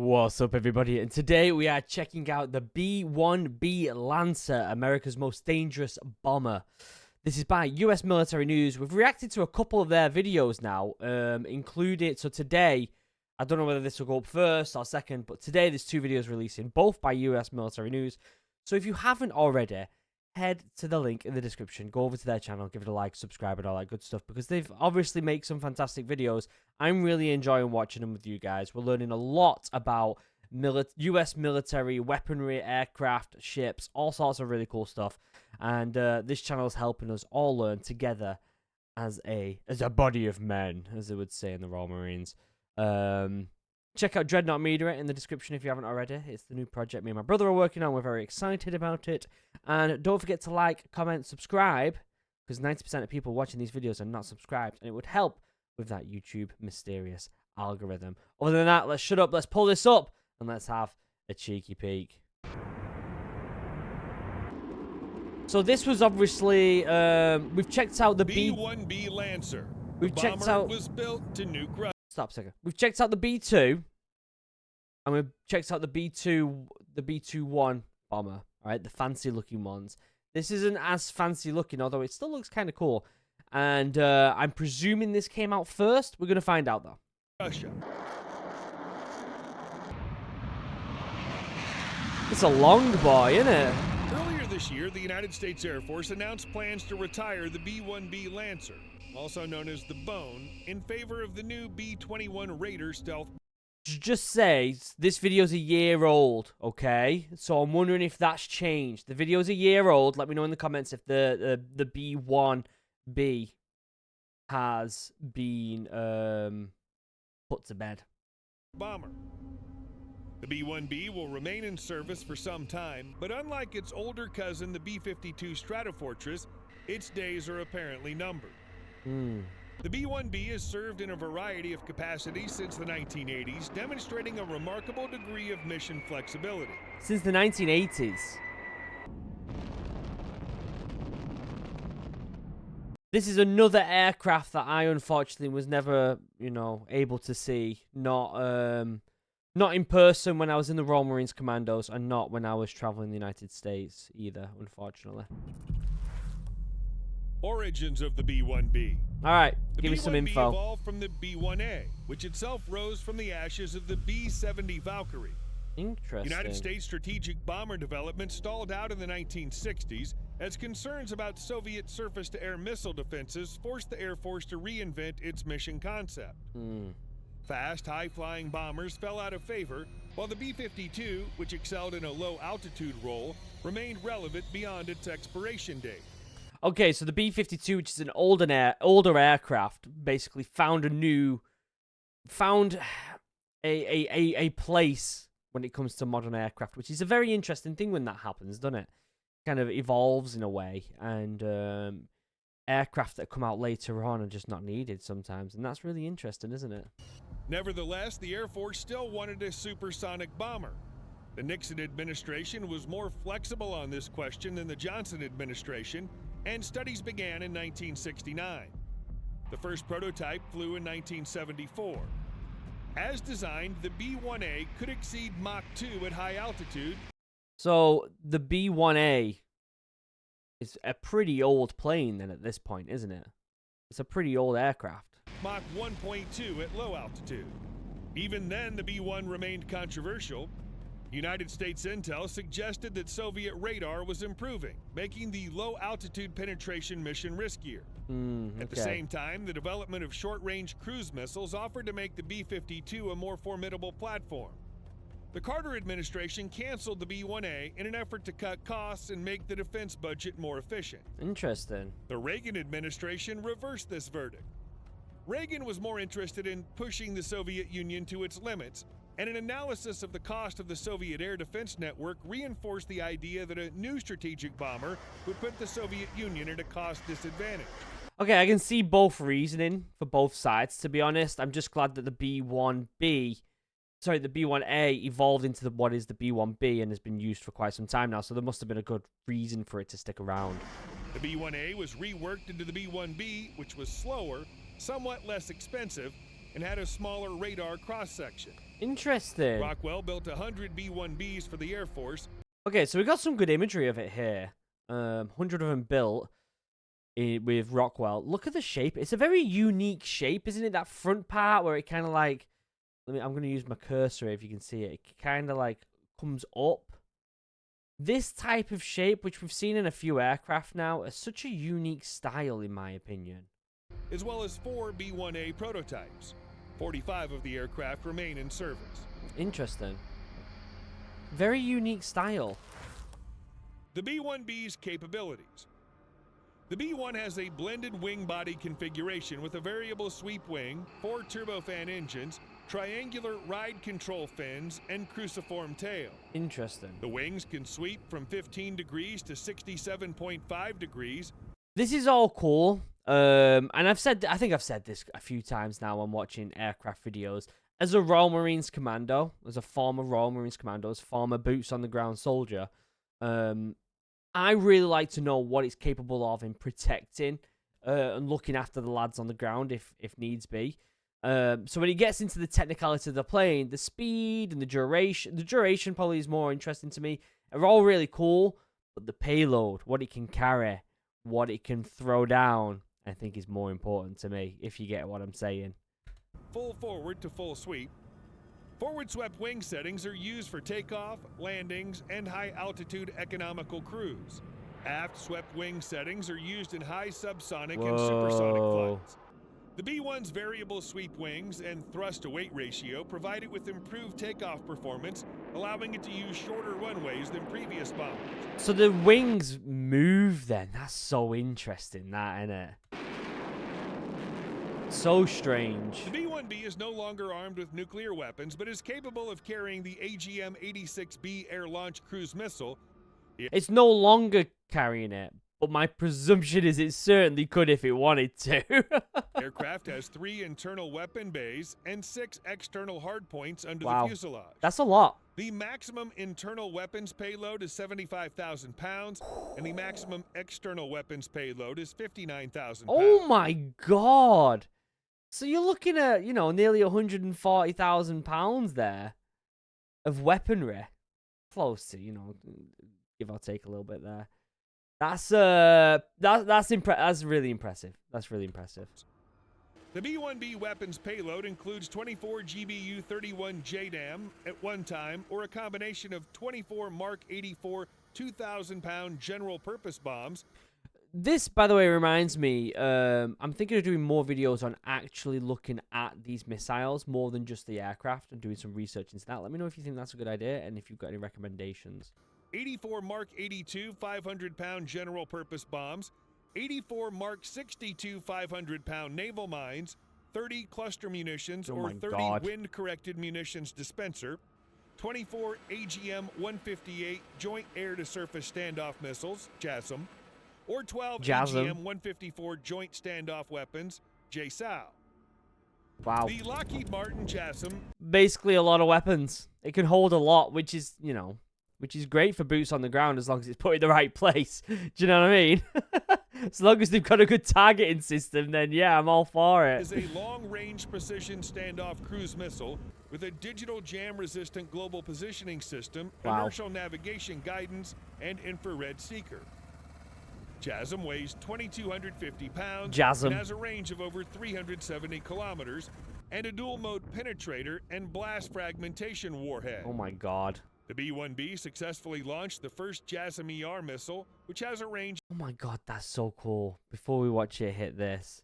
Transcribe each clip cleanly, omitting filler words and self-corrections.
What's up, everybody? And today we are checking out the B-1B Lancer, America's most dangerous bomber. This is by US Military News. We've reacted to a couple of their videos now, including, so today, I don't know whether this will go up first or second, but today there's two videos releasing, both by US Military News. So if you haven't already, head to the link in the description, go over to their channel, give it a like, subscribe, and all that good stuff, because they've obviously made some fantastic videos. I'm really enjoying watching them with you guys. We're learning a lot about US military, weaponry, aircraft, ships, all sorts of really cool stuff. And this channel is helping us all learn together as a body of men, as they would say in the Royal Marines. Check out DREADNOUGT MEADERY in the description if you haven't already. It's the new project me and my brother are working on. We're very excited about it. And don't forget to like, comment, subscribe, because 90% of people watching these videos are not subscribed, and it would help with that YouTube mysterious algorithm. Other than that, let's shut up, let's pull this up, and let's have a cheeky peek. So this was obviously, we've checked out the B-1B LANCER. We've checked out. Was built to nuke Russia. Stop a second. We've checked out the B2, and we've checked out the B2-1 bomber. All right, the fancy-looking ones. This isn't as fancy-looking, although it still looks kind of cool. And I'm presuming this came out first. We're gonna find out though. Russia. It's a long boy, isn't it? Earlier this year, the United States Air Force announced plans to retire the B-1B LANCER, also known as the Bone, in favor of the new B-21 Raider stealth. Just say this video's a year old, okay? So I'm wondering if that's changed. The video's a year old. Let me know in the comments if the B-1B has been put to bed. Bomber. The B-1B will remain in service for some time, but unlike its older cousin, the B-52 Stratofortress, its days are apparently numbered. The B-1B has served in a variety of capacities since the 1980s, demonstrating a remarkable degree of mission flexibility. Since the 1980s. This is another aircraft that I unfortunately was never, able to see. Not in person when I was in the Royal Marines Commandos, and not when I was traveling the United States either, unfortunately. Origins of the B-1B. All right, give me some info. The B-1B evolved from the B-1A, which itself rose from the ashes of the B-70 Valkyrie. Interesting. United States strategic bomber development stalled out in the 1960s as concerns about Soviet surface-to-air missile defenses forced the Air Force to reinvent its mission concept. Fast, high-flying bombers fell out of favor, while the B-52, which excelled in a low-altitude role, remained relevant beyond its expiration date. Okay, so the B-52, which is an older aircraft, basically found a place when it comes to modern aircraft, which is a very interesting thing when that happens, doesn't it? Kind of evolves in a way, and aircraft that come out later on are just not needed sometimes, and that's really interesting, isn't it? Nevertheless, the Air Force still wanted a supersonic bomber. The Nixon administration was more flexible on this question than the Johnson administration, and studies began in 1969. The first prototype flew in 1974. As designed, the B-1A could exceed Mach 2 at high altitude. So the B-1A is a pretty old plane then at this point, isn't it? It's a pretty old aircraft. Mach 1.2 at low altitude. Even then, the B-1 remained controversial. United States intel suggested that Soviet radar was improving, making the low-altitude penetration mission riskier. At the same time, the development of short-range cruise missiles offered to make the B-52 a more formidable platform. The Carter administration canceled the B-1A in an effort to cut costs and make the defense budget more efficient. Interesting. The Reagan administration reversed this verdict. Reagan was more interested in pushing the Soviet Union to its limits, and an analysis of the cost of the Soviet air defense network reinforced the idea that a new strategic bomber would put the Soviet Union at a cost disadvantage. Okay, I can see both reasoning for both sides, to be honest. I'm just glad that the B-1A evolved into what is the B-1B and has been used for quite some time now, so there must have been a good reason for it to stick around. The B-1A was reworked into the B-1B, which was slower, somewhat less expensive, and had a smaller radar cross-section. Interesting. Rockwell built 100 B-1Bs for the Air Force. Okay, so we got some good imagery of it here. 100 of them built with Rockwell. Look at the shape. It's a very unique shape, isn't it? That front part where it kind of like... I'm going to use my cursor if you can see it. It kind of like comes up. This type of shape, which we've seen in a few aircraft now, is such a unique style, in my opinion. As well as 4 B-1A prototypes. 45 of the aircraft remain in service. Interesting. Very unique style. The B-1B's capabilities. The B-1 has a blended wing body configuration with a variable sweep wing, 4 turbofan engines, triangular ride control fins, and cruciform tail. Interesting. The wings can sweep from 15 degrees to 67.5 degrees. This is all cool. And I think I've said this a few times now when watching aircraft videos. As a Royal Marines commando, as a former Royal Marines commando, as former boots on the ground soldier, I really like to know what it's capable of in protecting and looking after the lads on the ground if needs be. So when it gets into the technicality of the plane, the speed and the duration probably is more interesting to me. They're all really cool, but the payload, what it can carry, what it can throw down, I think is more important to me, if you get what I'm saying. Full forward to full sweep. Forward swept wing settings are used for takeoff, landings, and high-altitude economical cruise. Aft swept wing settings are used in high subsonic and supersonic flights. The B-1's variable sweep wings and thrust-to-weight ratio provide it with improved takeoff performance, allowing it to use shorter runways than previous bombers. So the wings move then? That's so interesting, that, isn't it? So strange. The B-1B is no longer armed with nuclear weapons, but is capable of carrying the AGM-86B air-launched cruise missile. It's no longer carrying it, but my presumption is it certainly could if it wanted to. Aircraft has 3 internal weapon bays and 6 external hardpoints under Wow. the fuselage. That's a lot. The maximum internal weapons payload is 75,000 pounds, and the maximum external weapons payload is 59,000 pounds. Oh my god. So you're looking at, nearly 140,000 pounds there of weaponry. Close to, give or take a little bit there. That's really impressive. That's really impressive. The B-1B weapons payload includes 24 GBU-31 JDAM at one time, or a combination of 24 Mark 84 2,000-pound general-purpose bombs. This, by the way, reminds me, I'm thinking of doing more videos on actually looking at these missiles more than just the aircraft and doing some research into that. Let me know if you think that's a good idea and if you've got any recommendations. 84 Mark 82 500-pound general-purpose bombs, 84 Mark 62 500-pound naval mines, 30 cluster munitions or 30 wind-corrected munitions dispenser, 24 AGM-158 joint air-to-surface standoff missiles, JASSM, or 12 AGM-154 joint standoff weapons, JSOW. Wow. The Lockheed Martin JASSM. Basically a lot of weapons. It can hold a lot, which is, which is great for boots on the ground as long as it's put in the right place. Do you know what I mean? As long as they've got a good targeting system, then yeah, I'm all for it. Is a long-range precision standoff cruise missile with a digital jam-resistant global positioning system, inertial navigation guidance, and infrared seeker. JASSM weighs 2,250 pounds and has a range of over 370 kilometers and a dual-mode penetrator and blast fragmentation warhead. Oh my god. The B-1B successfully launched the first JASSM-ER missile, which has a range... Oh my god, that's so cool. Before we watch it hit this.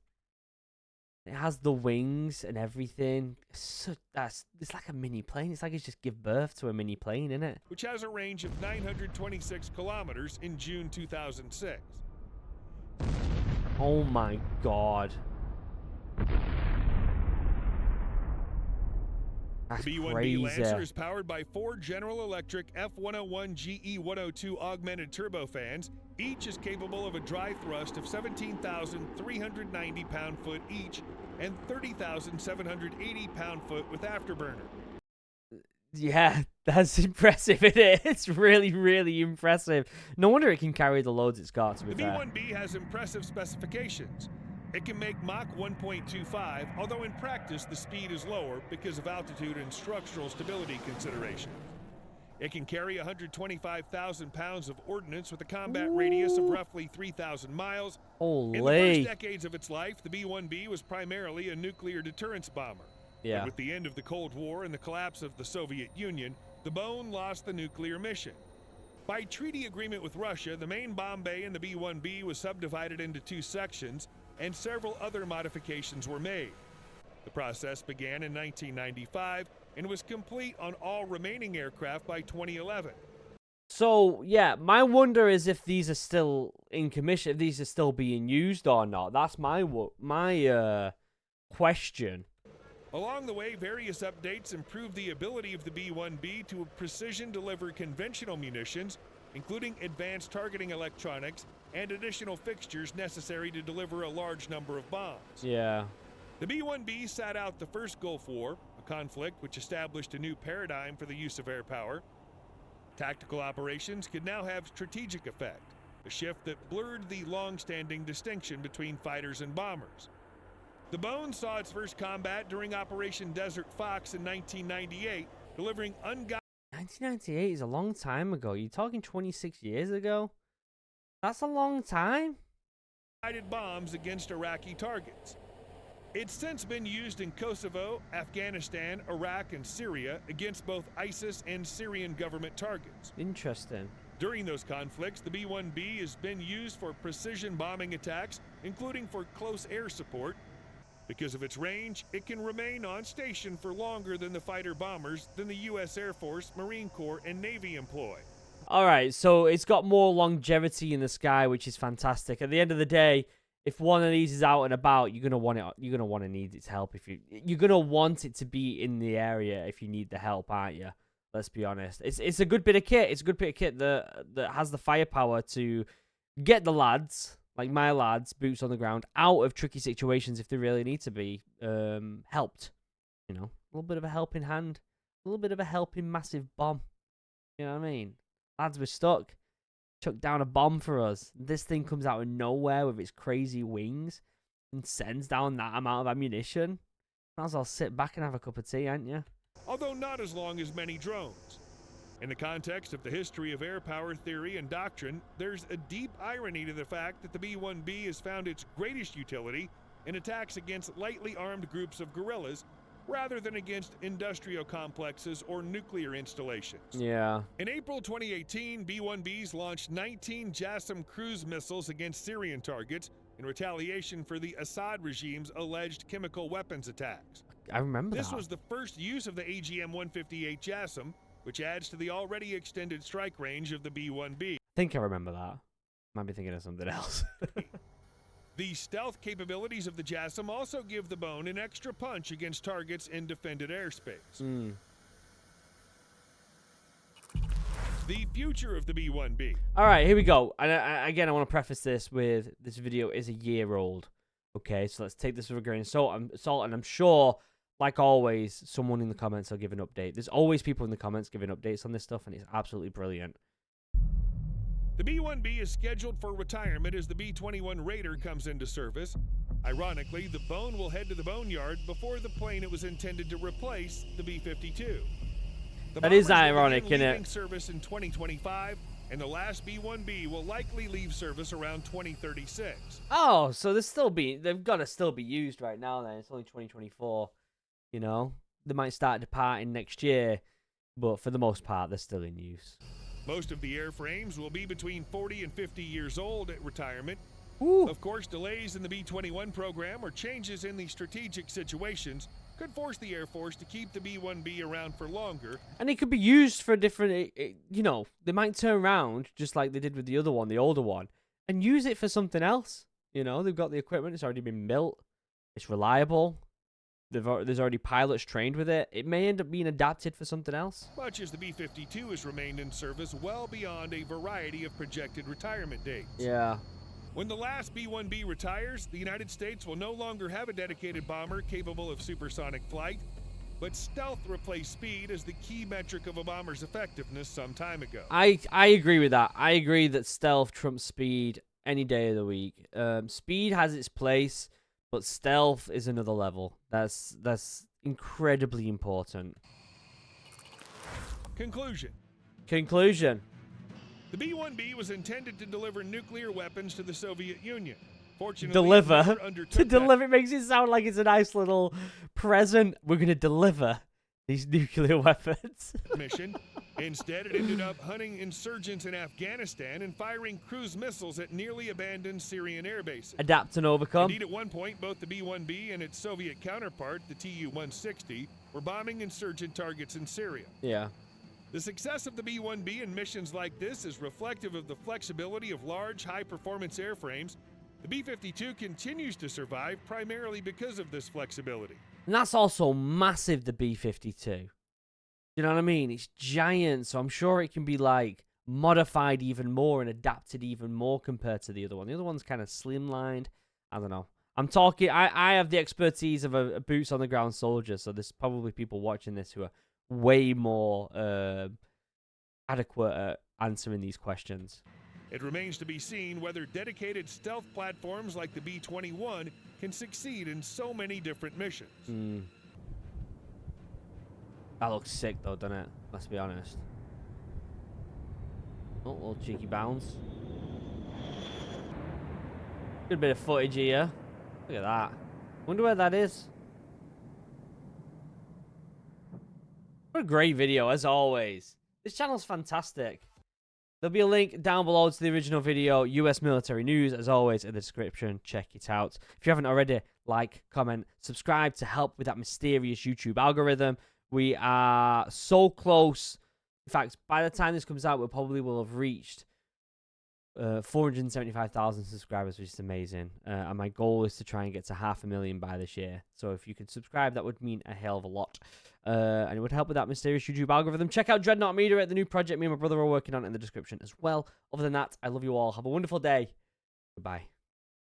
It has the wings and everything. It's like a mini plane. It's like it's just give birth to a mini plane, isn't it? Which has a range of 926 kilometers in June 2006. Oh my god. That's the B-1B crazy. Lancer is powered by 4 General Electric F101 GE102 augmented turbofans. Each is capable of a dry thrust of 17,390 pound-foot each and 30,780 pound-foot with afterburner. Yeah, that's impressive, isn't it? It's really, really impressive. No wonder it can carry the loads it's got, to be fair. The B-1B has impressive specifications. It can make Mach 1.25, although in practice the speed is lower because of altitude and structural stability consideration. It can carry 125,000 pounds of ordnance with a combat radius of roughly 3,000 miles. Holy. In the first decades of its life, the B-1B was primarily a nuclear deterrence bomber. Yeah. But with the end of the Cold War and the collapse of the Soviet Union, the Bone lost the nuclear mission. By treaty agreement with Russia, the main bomb bay in the B-1B was subdivided into 2 sections, and several other modifications were made. The process began in 1995 and was complete on all remaining aircraft by 2011. So, yeah, my wonder is if these are still in commission, if these are still being used or not. That's my question. Along the way, various updates improved the ability of the B-1B to precision deliver conventional munitions, including advanced targeting electronics and additional fixtures necessary to deliver a large number of bombs. Yeah. The B-1B sat out the first Gulf War, a conflict which established a new paradigm for the use of air power. Tactical operations could now have strategic effect, a shift that blurred the long-standing distinction between fighters and bombers. The Bone saw its first combat during Operation Desert Fox in 1998, delivering unguided 1998 is a long time ago. You're talking 26 years ago? That's a long time. bombs against Iraqi targets. It's since been used in Kosovo, Afghanistan, Iraq, and Syria against both ISIS and Syrian government targets. Interesting. During those conflicts, the B-1B has been used for precision bombing attacks, including for close air support. Because of its range, it can remain on station for longer than the fighter bombers than the U.S. Air Force, Marine Corps, and Navy employ. All right, so it's got more longevity in the sky, which is fantastic. At the end of the day, if one of these is out and about, you're gonna want it. You're gonna want to need its help. You're gonna want it to be in the area if you need the help, aren't you? Let's be honest. It's a good bit of kit. It's a good bit of kit that has the firepower to get the lads, like my lads, boots on the ground, out of tricky situations if they really need to be helped. You know, a little bit of a helping hand, a little bit of a helping massive bomb. You know what I mean? Lads, we're stuck. Chuck down a bomb for us. This thing comes out of nowhere with its crazy wings and sends down that amount of ammunition. Might as well sit back and have a cup of tea, ain't you? Although not as long as many drones. In the context of the history of air power theory and doctrine, there's a deep irony to the fact that the B-1B has found its greatest utility in attacks against lightly armed groups of guerrillas rather than against industrial complexes or nuclear installations. Yeah. In April 2018, B-1Bs launched 19 JASSM cruise missiles against Syrian targets in retaliation for the Assad regime's alleged chemical weapons attacks. I remember This that. was the first use of the AGM-158 JASSM, which adds to the already extended strike range of the B-1B. I think I remember that. Might be thinking of something else. The stealth capabilities of the JASSM also give the Bone an extra punch against targets in defended airspace. The future of the B-1B. All right, here we go. And again, I want to preface this with this video is a year old. Okay, so let's take this with a grain of salt. And I'm sure, like always, someone in the comments will give an update. There's always people in the comments giving updates on this stuff, and it's absolutely brilliant. The B-1B is scheduled for retirement as the B-21 Raider comes into service. Ironically, the Bone will head to the boneyard before the plane it was intended to replace, the B-52. That is ironic, isn't it? Leaving service in 2025, and the last B-1B will likely leave service around 2036. Oh, so they've got to still be used right now then. It's only 2024, you know? They might start departing next year, but for the most part, they're still in use. Most of the airframes will be between 40 and 50 years old at retirement. Ooh. Of course, delays in the B-21 program or changes in the strategic situations could force the Air Force to keep the B-1B around for longer. And it could be used for different, you know, they might turn around, just like they did with the other one, the older one, and use it for something else. You know, they've got the equipment, it's already been built, it's reliable. There's already pilots trained with it. It may end up being adapted for something else. Much as the B-52 has remained in service well beyond a variety of projected retirement dates. Yeah. When the last B-1B retires, the United States will no longer have a dedicated bomber capable of supersonic flight, but stealth replaced speed as the key metric of a bomber's effectiveness some time ago. I agree with that. I agree that stealth trumps speed any day of the week. Speed has its place. But stealth is another level. That's incredibly important. Conclusion. Conclusion. The B-1B was intended to deliver nuclear weapons to the Soviet Union. Fortunately, Deliver. it never undertook To deliver that makes it sound like it's a nice little present. We're going to deliver these nuclear weapons. mission. Instead, it ended up hunting insurgents in Afghanistan and firing cruise missiles at nearly abandoned Syrian air bases. Adapt and overcome. Indeed, at one point, both the B-1B and its Soviet counterpart, the Tu-160, were bombing insurgent targets in Syria. Yeah. The success of the B-1B in missions like this is reflective of the flexibility of large, high-performance airframes. The B-52 continues to survive primarily because of this flexibility. And that's also massive, the B-52. You know what I mean? It's giant, so I'm sure it can be, like, modified even more and adapted even more compared to the other one. The other one's kind of slimlined. I don't know. I'm talking... I have the expertise of a boots-on-the-ground soldier, so there's probably people watching this who are way more adequate at answering these questions. It remains to be seen whether dedicated stealth platforms like the B-21 can succeed in so many different missions. That looks sick, though, doesn't it? Let's be honest. Oh, a little cheeky bounce. Good bit of footage here. Look at that. Wonder where that is. What a great video, as always. This channel's fantastic. There'll be a link down below to the original video, US military news, as always, in the description. Check it out. If you haven't already, like, comment, subscribe to help with that mysterious YouTube algorithm. We are so close. In fact, by the time this comes out, we probably will have reached 475,000 subscribers, which is amazing. And my goal is to try and get to 500,000 by this year. So if you could subscribe, that would mean a hell of a lot. And it would help with that mysterious YouTube algorithm. Check out DREADNOUGHT MEADERY, the new project me and my brother are working on, in the description as well. Other than that, I love you all. Have a wonderful day. Goodbye.